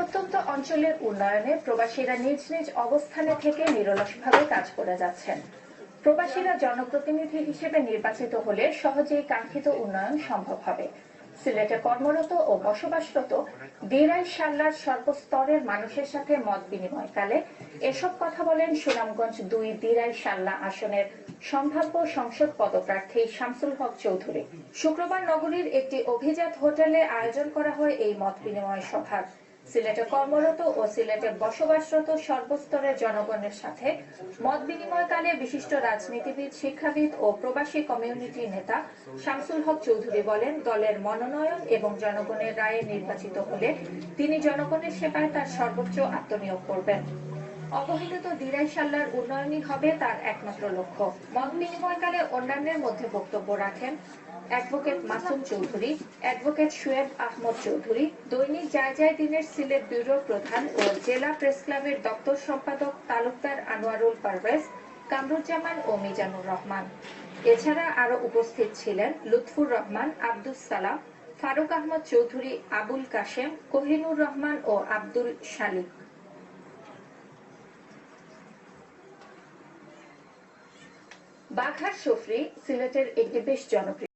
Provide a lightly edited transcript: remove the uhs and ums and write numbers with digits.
প্রত্যন্ত অঞ্চলের উন্নয়নে প্রবাসীরা নিজ নিজ অবস্থানে থেকে নিরলসভাবে কাজ করে যাচ্ছেন। প্রবাসীরা জনপ্রতিনিধি হিসেবে নির্বাচিত হলে সহজেই কাঙ্ক্ষিত উন্নয়ন সম্ভব হবে। সিলেটে কর্মরত ও বসবাসরত দিরাই শাল্লার সর্বস্তরের মানুষের সাথে মত বিনিময়কালে এসব কথা বলেন সুনামগঞ্জ ২ দিরাই শাল্লা আসনের সম্ভাব্য সংসদ পদপ্রার্থী শামসুল হক চৌধুরী। শুক্রবার নগরীর একটি অভিজাত হোটেলে আয়োজন করা হয় এই মত বিনিময় সভার। সিলেটে কর্মরত ও সিলেটে বসবাসরত সর্বস্তরের জনগণের সাথে মত বিনিময়কালে বিশিষ্ট রাজনীতিবিদ, শিক্ষাবিদ ও প্রবাসী কমিউনিটি নেতা শামসুল হক চৌধুরী বলেন, দলের মনোনয়ন এবং জনগণের রায়ে নির্বাচিত হলে তিনি জনগণের সেবায় তার সর্বোচ্চ আত্মনিয়োগ করবেন। অবহেলিত দিরাই শাল্লার উন্নয়নই হবে তার একমাত্র লক্ষ্য। মত বিনিময়কালে অন্যান্যের মধ্যে বক্তব্য রাখেন অ্যাডভোকেট মাসুম চৌধুরী, অ্যাডভোকেট শুয়েব আহমদ চৌধুরী, দৈনিক যায় দিনের সিলেট ব্যুরো প্রধান ও জেলা প্রেস ক্লাবের দপ্তর সম্পাদক তালুকদার আনোয়ারুল পারভেজ, কামরুজ্জামান ও মিজানুর রহমান। এছাড়া আরো উপস্থিত ছিলেন লুৎফুর রহমান, আব্দুস সালাম, ফারুক আহমদ চৌধুরী, আবুল কাশেম, কোহিনুর রহমান ও আব্দুল শালিক। বাঘার সফরি সিলেটের একটি বেশ জনপ্রিয়